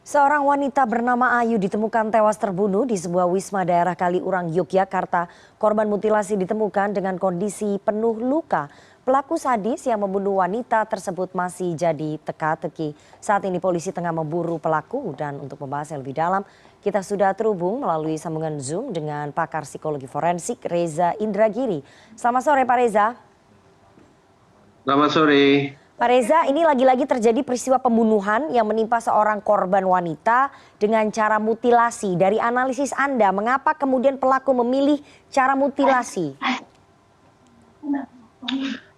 Seorang wanita bernama Ayu ditemukan tewas terbunuh di sebuah wisma daerah Kaliurang, Yogyakarta. Korban mutilasi ditemukan dengan kondisi penuh luka. Pelaku sadis yang membunuh wanita tersebut masih jadi teka-teki. Saat ini polisi tengah memburu pelaku dan untuk membahas yang lebih dalam, kita sudah terhubung melalui sambungan Zoom dengan pakar psikologi forensik Reza Indragiri. Selamat sore Pak Reza. Selamat sore. Pak Reza, ini lagi-lagi terjadi peristiwa pembunuhan yang menimpa seorang korban wanita dengan cara mutilasi. Dari analisis Anda, mengapa kemudian pelaku memilih cara mutilasi?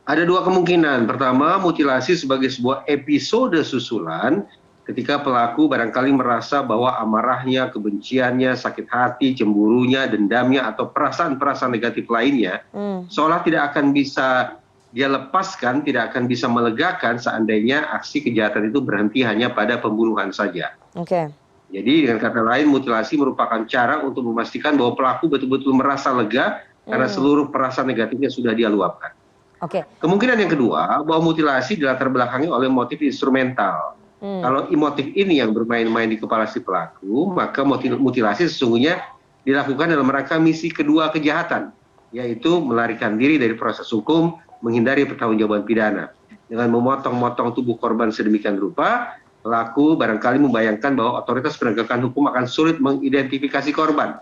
Ada dua kemungkinan. Pertama, mutilasi sebagai sebuah episode susulan ketika pelaku barangkali merasa bahwa amarahnya, kebenciannya, sakit hati, cemburunya, dendamnya, atau perasaan-perasaan negatif lainnya seolah tidak akan bisa dia lepaskan, tidak akan bisa melegakan seandainya aksi kejahatan itu berhenti hanya pada pembunuhan saja. Oke. Jadi dengan kata lain, mutilasi merupakan cara untuk memastikan bahwa pelaku betul-betul merasa lega karena seluruh perasaan negatifnya sudah dia luapkan. Oke. Kemungkinan yang kedua, bahwa mutilasi dilatar belakangi oleh motif instrumental. Kalau motif ini yang bermain-main di kepala si pelaku, maka mutilasi sesungguhnya dilakukan dalam rangka misi kedua kejahatan, yaitu melarikan diri dari proses hukum, menghindari pertanggungjawaban pidana. Dengan memotong-motong tubuh korban sedemikian rupa, pelaku barangkali membayangkan bahwa otoritas penegakan hukum akan sulit mengidentifikasi korban.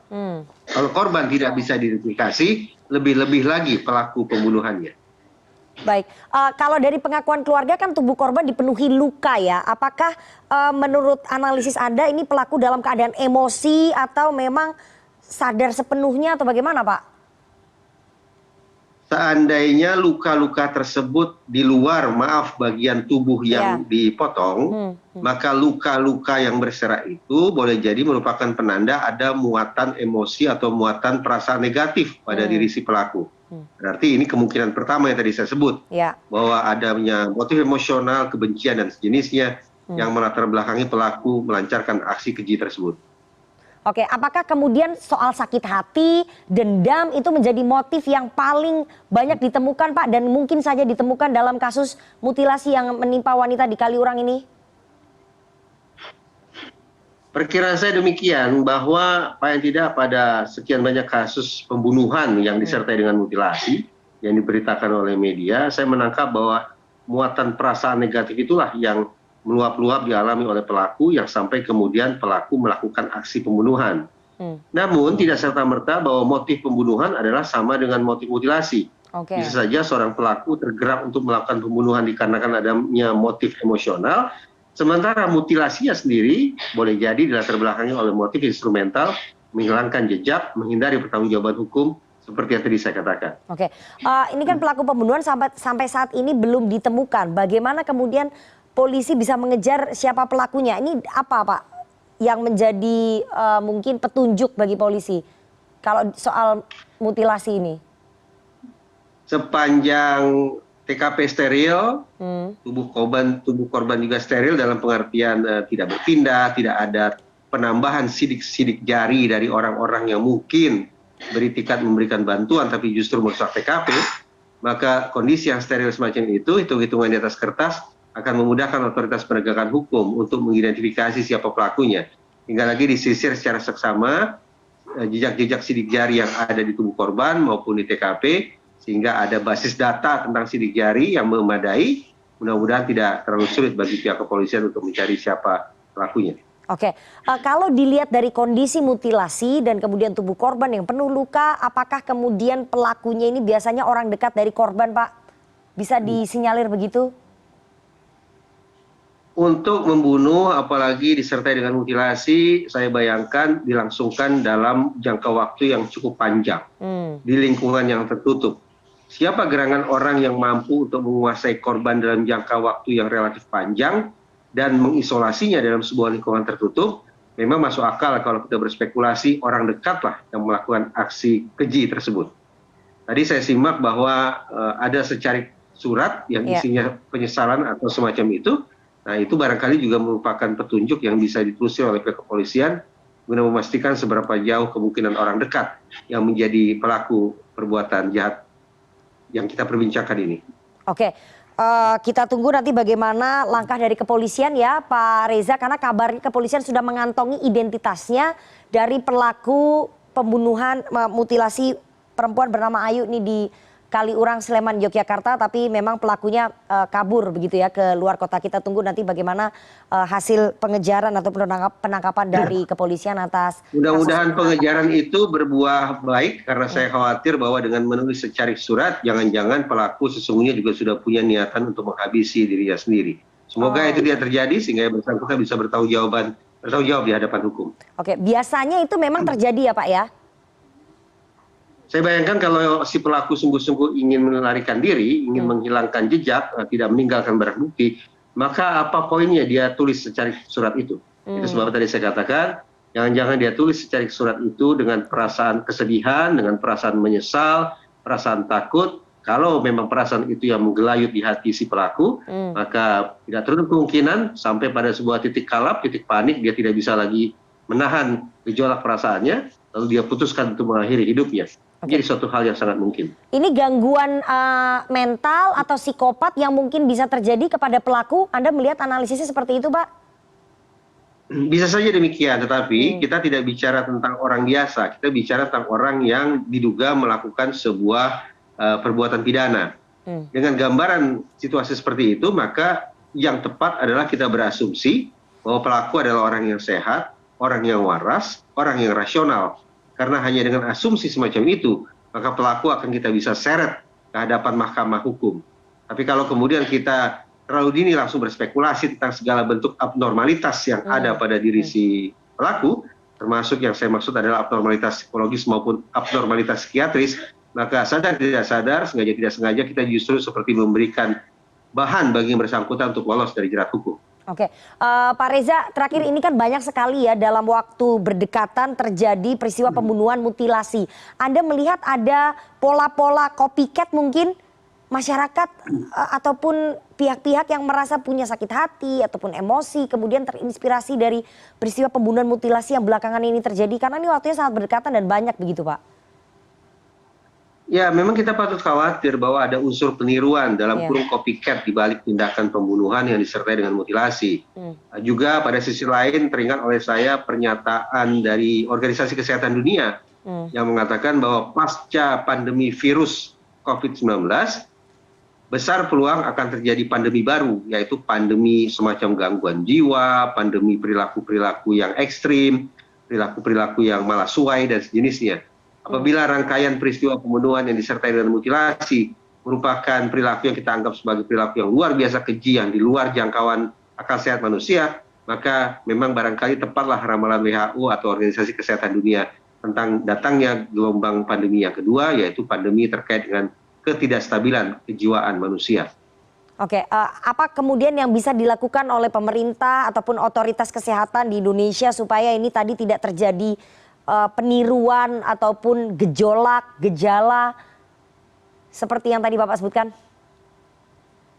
Kalau korban tidak bisa diidentifikasi, lebih-lebih lagi pelaku pembunuhannya. Baik, kalau dari pengakuan keluarga kan tubuh korban dipenuhi luka ya. Apakah menurut analisis Anda ini pelaku dalam keadaan emosi atau memang sadar sepenuhnya atau bagaimana Pak? Seandainya luka-luka tersebut di luar, bagian tubuh yang dipotong, maka luka-luka yang berserak itu boleh jadi merupakan penanda ada muatan emosi atau muatan perasaan negatif pada diri si pelaku. Berarti ini kemungkinan pertama yang tadi saya sebut, bahwa adanya motif emosional, kebencian dan sejenisnya yang melatar belakangi pelaku melancarkan aksi keji tersebut. Oke, apakah kemudian soal sakit hati, dendam itu menjadi motif yang paling banyak ditemukan Pak dan mungkin saja ditemukan dalam kasus mutilasi yang menimpa wanita di Kaliurang ini? Perkiraan saya demikian, bahwa paling tidak pada sekian banyak kasus pembunuhan yang disertai dengan mutilasi yang diberitakan oleh media, saya menangkap bahwa muatan perasaan negatif itulah yang meluap-luap dialami oleh pelaku yang sampai kemudian pelaku melakukan aksi pembunuhan. Namun tidak serta-merta bahwa motif pembunuhan adalah sama dengan motif mutilasi. Bisa saja seorang pelaku tergerak untuk melakukan pembunuhan dikarenakan adanya motif emosional, sementara mutilasinya sendiri boleh jadi dilatar belakangi oleh motif instrumental, menghilangkan jejak, menghindari pertanggungjawaban hukum, seperti yang tadi saya katakan. Oke, ini kan pelaku pembunuhan sampai saat ini belum ditemukan. Bagaimana kemudian polisi bisa mengejar siapa pelakunya? Ini apa Pak yang menjadi mungkin petunjuk bagi polisi kalau soal mutilasi ini? Sepanjang TKP steril, tubuh korban juga steril dalam pengertian tidak berpindah, tidak ada penambahan sidik-sidik jari dari orang-orang yang mungkin beritikat memberikan bantuan tapi justru merusak TKP, maka kondisi yang steril semacam itu, hitung-hitungan di atas kertas, akan memudahkan otoritas penegakan hukum untuk mengidentifikasi siapa pelakunya. Hingga lagi disisir secara seksama jejak-jejak sidik jari yang ada di tubuh korban maupun di TKP, sehingga ada basis data tentang sidik jari yang memadai. Mudah-mudahan tidak terlalu sulit bagi pihak kepolisian untuk mencari siapa pelakunya. Oke, kalau dilihat dari kondisi mutilasi dan kemudian tubuh korban yang penuh luka, apakah kemudian pelakunya ini biasanya orang dekat dari korban Pak? Bisa disinyalir begitu? Untuk membunuh, apalagi disertai dengan mutilasi, saya bayangkan dilangsungkan dalam jangka waktu yang cukup panjang, di lingkungan yang tertutup. Siapa gerangan orang yang mampu untuk menguasai korban dalam jangka waktu yang relatif panjang dan mengisolasinya dalam sebuah lingkungan tertutup? Memang masuk akal kalau kita berspekulasi orang dekatlah yang melakukan aksi keji tersebut. Tadi saya simak bahwa ada secarik surat yang isinya penyesalan atau semacam itu. Nah, itu barangkali juga merupakan petunjuk yang bisa ditelusuri oleh pihak kepolisian guna memastikan seberapa jauh kemungkinan orang dekat yang menjadi pelaku perbuatan jahat yang kita perbincangkan ini. Oke, Kita tunggu nanti bagaimana langkah dari kepolisian ya Pak Reza, karena kabarnya kepolisian sudah mengantongi identitasnya dari pelaku pembunuhan mutilasi perempuan bernama Ayu ini di Kaliurang, Sleman, Yogyakarta, tapi memang pelakunya kabur begitu ya ke luar kota. Kita tunggu nanti bagaimana hasil pengejaran atau penangkapan dari kepolisian atas. Mudah-mudahan pengejaran itu berbuah baik, karena saya khawatir bahwa dengan menulis secarik surat, jangan-jangan pelaku sesungguhnya juga sudah punya niatan untuk menghabisi dirinya sendiri. Semoga itu tidak terjadi sehingga yang bersangkutan bisa bertanggung jawab di hadapan hukum. Oke, biasanya itu memang terjadi ya Pak ya? Saya bayangkan kalau si pelaku sungguh-sungguh ingin melarikan diri, ingin menghilangkan jejak, tidak meninggalkan barang bukti, maka apa poinnya dia tulis secarik surat itu? Itu sebabnya tadi saya katakan, jangan-jangan dia tulis secarik surat itu dengan perasaan kesedihan, dengan perasaan menyesal, perasaan takut. Kalau memang perasaan itu yang menggelayut di hati si pelaku, maka tidak terlalu kemungkinan sampai pada sebuah titik kalap, titik panik, dia tidak bisa lagi menahan gejolak perasaannya, lalu dia putuskan untuk mengakhiri hidupnya. Jadi suatu hal yang sangat mungkin. Ini gangguan mental atau psikopat yang mungkin bisa terjadi kepada pelaku? Anda melihat analisisnya seperti itu, Pak? Bisa saja demikian, tetapi kita tidak bicara tentang orang biasa. Kita bicara tentang orang yang diduga melakukan sebuah perbuatan pidana. Dengan gambaran situasi seperti itu, maka yang tepat adalah kita berasumsi bahwa pelaku adalah orang yang sehat, orang yang waras, orang yang rasional. Karena hanya dengan asumsi semacam itu, maka pelaku akan kita bisa seret ke hadapan mahkamah hukum. Tapi kalau kemudian kita terlalu dini langsung berspekulasi tentang segala bentuk abnormalitas yang ada pada diri si pelaku, termasuk yang saya maksud adalah abnormalitas psikologis maupun abnormalitas psikiatris, maka sadar tidak sadar, sengaja tidak sengaja, kita justru seperti memberikan bahan bagi yang bersangkutan untuk lolos dari jerat hukum. Oke, Pak Reza, terakhir ini kan banyak sekali ya dalam waktu berdekatan terjadi peristiwa pembunuhan mutilasi. Anda melihat ada pola-pola copycat mungkin masyarakat ataupun pihak-pihak yang merasa punya sakit hati ataupun emosi kemudian terinspirasi dari peristiwa pembunuhan mutilasi yang belakangan ini terjadi, karena ini waktunya sangat berdekatan dan banyak begitu Pak? Ya, memang kita patut khawatir bahwa ada unsur peniruan dalam kurung copycat di balik tindakan pembunuhan yang disertai dengan mutilasi. Juga pada sisi lain teringat oleh saya pernyataan dari Organisasi Kesehatan Dunia yang mengatakan bahwa pasca pandemi virus COVID-19, besar peluang akan terjadi pandemi baru, yaitu pandemi semacam gangguan jiwa, pandemi perilaku-perilaku yang ekstrim, perilaku-perilaku yang malah suai dan sejenisnya. Apabila rangkaian peristiwa pembunuhan yang disertai dengan mutilasi merupakan perilaku yang kita anggap sebagai perilaku yang luar biasa keji, yang di luar jangkauan akal sehat manusia, maka memang barangkali tepatlah ramalan WHO atau Organisasi Kesehatan Dunia tentang datangnya gelombang pandemi yang kedua, yaitu pandemi terkait dengan ketidakstabilan kejiwaan manusia. Oke, apa kemudian yang bisa dilakukan oleh pemerintah ataupun otoritas kesehatan di Indonesia supaya ini tadi tidak terjadi peniruan ataupun gejala seperti yang tadi Bapak sebutkan?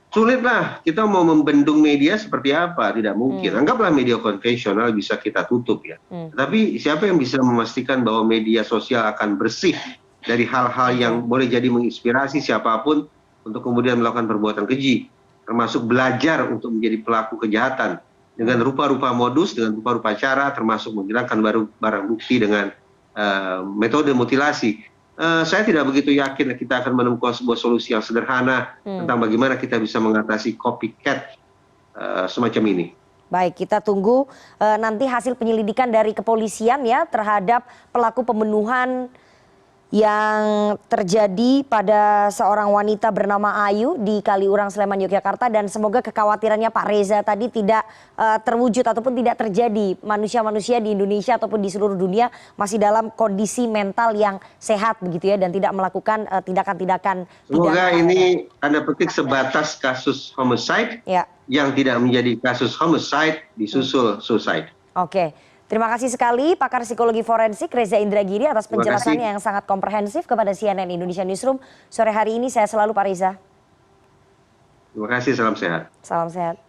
Sulitlah, kita mau membendung media seperti apa, tidak mungkin. Anggaplah media konvensional bisa kita tutup ya. Tapi siapa yang bisa memastikan bahwa media sosial akan bersih dari hal-hal yang boleh jadi menginspirasi siapapun untuk kemudian melakukan perbuatan keji, termasuk belajar untuk menjadi pelaku kejahatan dengan rupa-rupa modus, dengan rupa-rupa cara, termasuk menghilangkan barang bukti dengan metode mutilasi. Saya tidak begitu yakin kita akan menemukan sebuah solusi yang sederhana tentang bagaimana kita bisa mengatasi copycat semacam ini. Baik, kita tunggu nanti hasil penyelidikan dari kepolisian ya terhadap pelaku pembunuhan yang terjadi pada seorang wanita bernama Ayu di Kaliurang, Sleman, Yogyakarta, dan semoga kekhawatirannya Pak Reza tadi tidak terwujud ataupun tidak terjadi. Manusia-manusia di Indonesia ataupun di seluruh dunia masih dalam kondisi mental yang sehat begitu ya dan tidak melakukan tindakan-tindakan. Semoga ini tanda petik sebatas kasus homicide yang tidak menjadi kasus homicide disusul suicide. Oke. Terima kasih sekali pakar psikologi forensik Reza Indragiri atas penjelasannya yang sangat komprehensif kepada CNN Indonesia Newsroom. Sore hari ini saya selalu Pak Reza. Terima kasih, salam sehat. Salam sehat.